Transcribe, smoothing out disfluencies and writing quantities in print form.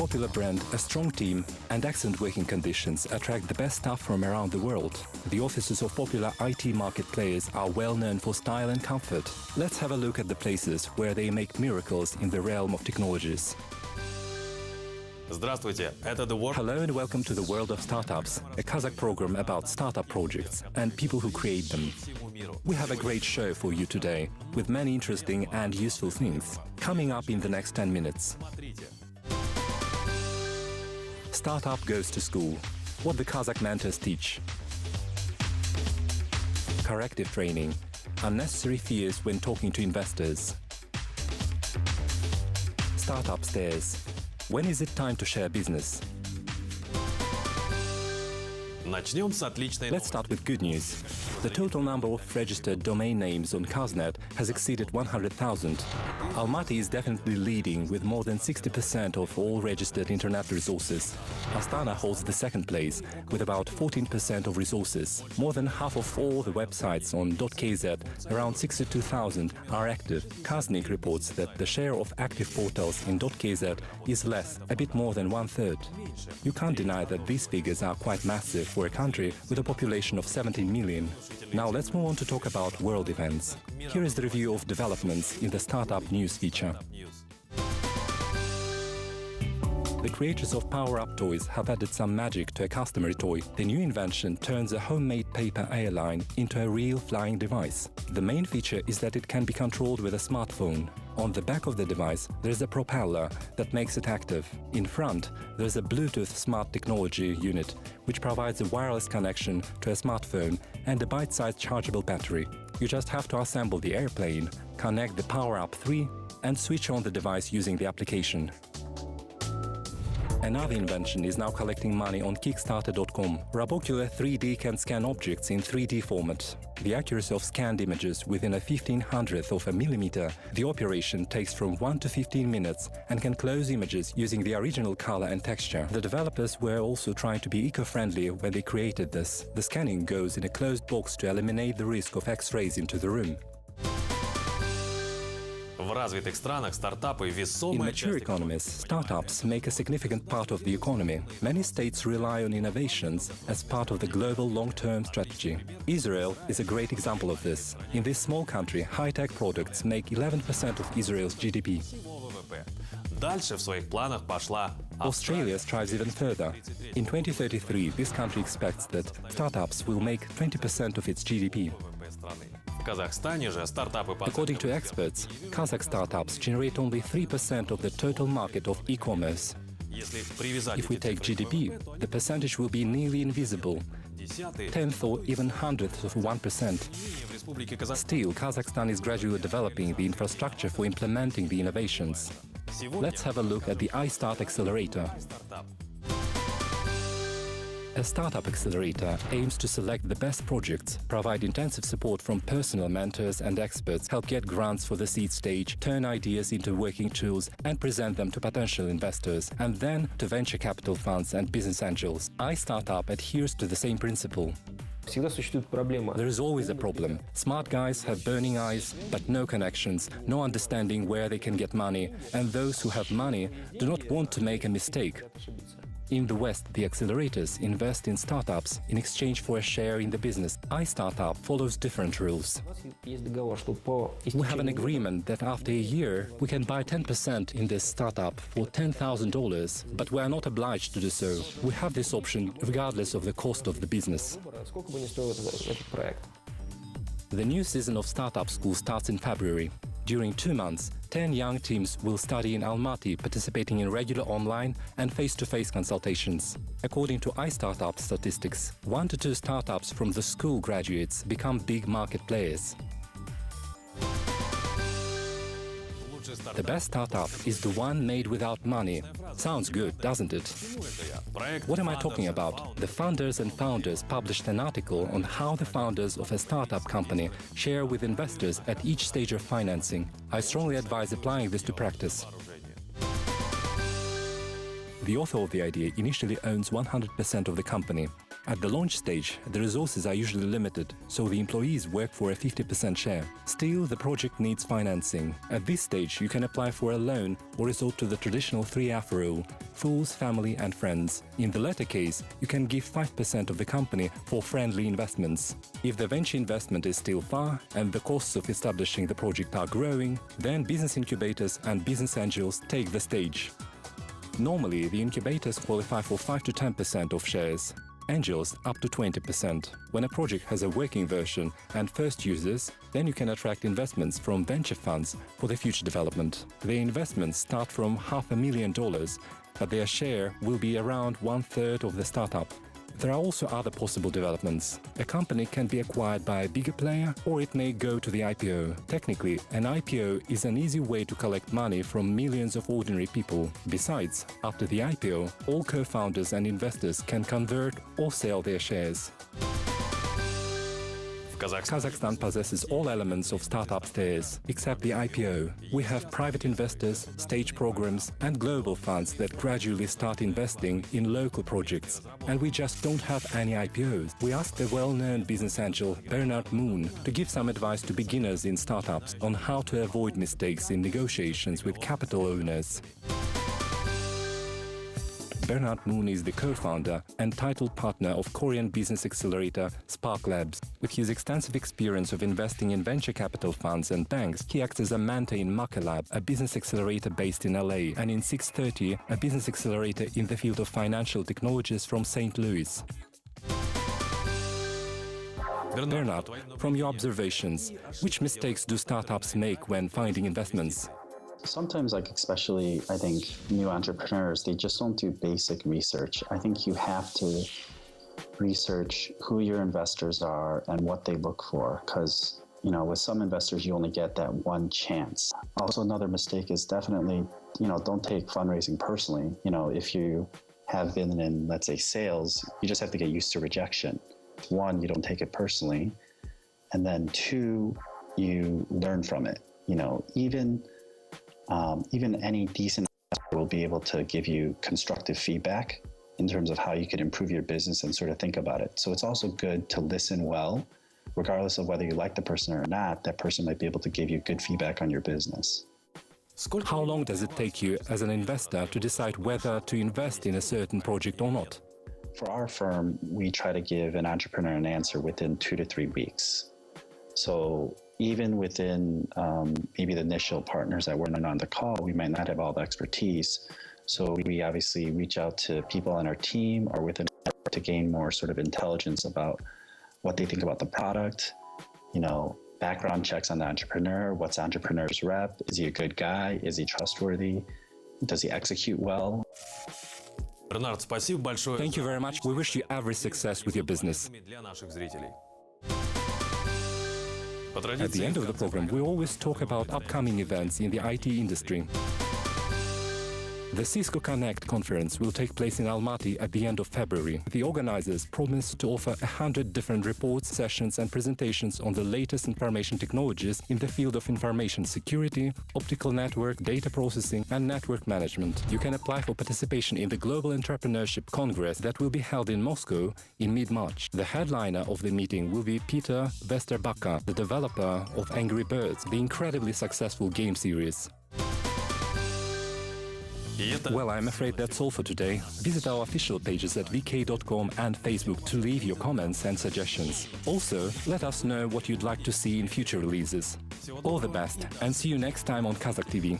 popular brand, a strong team, and excellent working conditions attract the best staff from around the world. The offices of popular IT market players are well known for style and comfort. Let's have a look at the places where they make miracles in the realm of technologies. Hello and welcome to the World of Startups, a Kazakh program about startup projects and people who create them. We have a great show for you today, with many interesting and useful things, coming up in the next 10 minutes. Startup goes to school. What the Kazakh mentors teach. Corrective training. Unnecessary fears when talking to investors. Startup stairs. When is it time to share business? Let's start with good news. The total number of registered domain names on Kaznet has exceeded 100,000. Almaty is definitely leading with more than 60% of all registered internet resources. Astana holds the second place with about 14% of resources. More than half of all the websites on .kz, around 62,000, are active. Kaznik reports that the share of active portals in .kz is less, a bit more than 1/3. You can't deny that these figures are quite massive for a country with a population of 17 million. Now let's move on to talk about world events. Here is the review of developments in the Startup News feature. The creators of power-up toys have added some magic to a customary toy. The new invention turns a homemade paper airline into a real flying device. The main feature is that it can be controlled with a smartphone. On the back of the device, there is a propeller that makes it active. In front, there is a Bluetooth smart technology unit, which provides a wireless connection to a smartphone and a bite-sized chargeable battery. You just have to assemble the airplane, connect the Power-Up 3, and switch on the device using the application. Another invention is now collecting money on Kickstarter.com. Robocular 3D can scan objects in 3D format. The accuracy of scanned images within a 1/1500th of a millimeter, the operation takes from 1 to 15 minutes and can close images using the original color and texture. The developers were also trying to be eco-friendly when they created this. The scanning goes in a closed box to eliminate the risk of X-rays into the room. In mature economies, startups make a significant part of the economy. Many states rely on innovations as part of the global long-term strategy. Israel is a great example of this. In this small country, high-tech products make 11% of Israel's GDP. Australia strives even further. In 2033, this country expects that startups will make 20% of its GDP. According to experts, Kazakh startups generate only 3% of the total market of e-commerce. If we take GDP, the percentage will be nearly invisible, 10th or even 100th of 1%. Still, Kazakhstan is gradually developing the infrastructure for implementing the innovations. Let's have a look at the Istart accelerator. A startup accelerator aims to select the best projects, provide intensive support from personal mentors and experts, help get grants for the seed stage, turn ideas into working tools and present them to potential investors, and then to venture capital funds and business angels. iStartup adheres to the same principle. There is always a problem. Smart guys have burning eyes, but no connections, no understanding where they can get money, and those who have money do not want to make a mistake. In the West, the accelerators invest in startups in exchange for a share in the business. iStartup follows different rules. We have an agreement that after a year, we can buy 10% in this startup for $10,000, but we are not obliged to do so. We have this option regardless of the cost of the business. The new season of Startup School starts in February. During 2 months, 10 young teams will study in Almaty, participating in regular online and face-to-face consultations. According to iStartup statistics, 1 to 2 startups from the school graduates become big market players. The best startup is the one made without money. Sounds good, doesn't it? What am I talking about? The funders and founders published an article on how the founders of a startup company share with investors at each stage of financing. I strongly advise applying this to practice. The author of the idea initially owns 100% of the company. At the launch stage, the resources are usually limited, so the employees work for a 50% share. Still, the project needs financing. At this stage, you can apply for a loan or resort to the traditional 3F rule: fools, family and friends. In the latter case, you can give 5% of the company for friendly investments. If the venture investment is still far and the costs of establishing the project are growing, then business incubators and business angels take the stage. Normally, the incubators qualify for 5 to 10% of shares. Angels up to 20%. When a project has a working version and first users, then you can attract investments from venture funds for the future development. The investments start from $500,000, but their share will be around 1/3 of the startup. There are also other possible developments. A company can be acquired by a bigger player, or it may go to the IPO. Technically, an IPO is an easy way to collect money from millions of ordinary people. Besides, after the IPO, all co-founders and investors can convert or sell their shares. Kazakhstan possesses all elements of startup stairs, except the IPO. We have private investors, stage programs, and global funds that gradually start investing in local projects. And we just don't have any IPOs. We asked the well-known business angel Bernard Moon to give some advice to beginners in startups on how to avoid mistakes in negotiations with capital owners. Bernard Moon is the co-founder and titled partner of Korean business accelerator Spark Labs. With his extensive experience of investing in venture capital funds and banks, he acts as a mentor in Maka Lab, a business accelerator based in LA, and in 630, a business accelerator in the field of financial technologies from St. Louis. Bernard, from your observations, which mistakes do startups make when finding investments? Sometimes, especially, I think, new entrepreneurs, they just don't do basic research. I think you have to research who your investors are and what they look for, because, with some investors, you only get that one chance. Also, another mistake is definitely, don't take fundraising personally. If you have been in, let's say, sales, you just have to get used to rejection. One, you don't take it personally. And then two, you learn from it. Even any decent investor will be able to give you constructive feedback in terms of how you could improve your business and sort of think about it. So it's also good to listen well, regardless of whether you like the person or not. That person might be able to give you good feedback on your business. How long does it take you as an investor to decide whether to invest in a certain project or not? For our firm, we try to give an entrepreneur an answer within 2 to 3 weeks. So even within maybe the initial partners that weren't on the call, we might not have all the expertise. So we obviously reach out to people on our team or within to gain more sort of intelligence about what they think about the product, background checks on the entrepreneur, what's the entrepreneur's rep, is he a good guy, is he trustworthy, does he execute well? Thank you very much. We wish you every success with your business. At the end of the program, we always talk about upcoming events in the IT industry. The Cisco Connect conference will take place in Almaty at the end of February. The organizers promise to offer 100 different reports, sessions and presentations on the latest information technologies in the field of information security, optical network, data processing and network management. You can apply for participation in the Global Entrepreneurship Congress that will be held in Moscow in mid-March. The headliner of the meeting will be Peter Westerbacka, the developer of Angry Birds, the incredibly successful game series. Well, I'm afraid that's all for today. Visit our official pages at vk.com and Facebook to leave your comments and suggestions. Also, let us know what you'd like to see in future releases. All the best, and see you next time on Kazakh TV.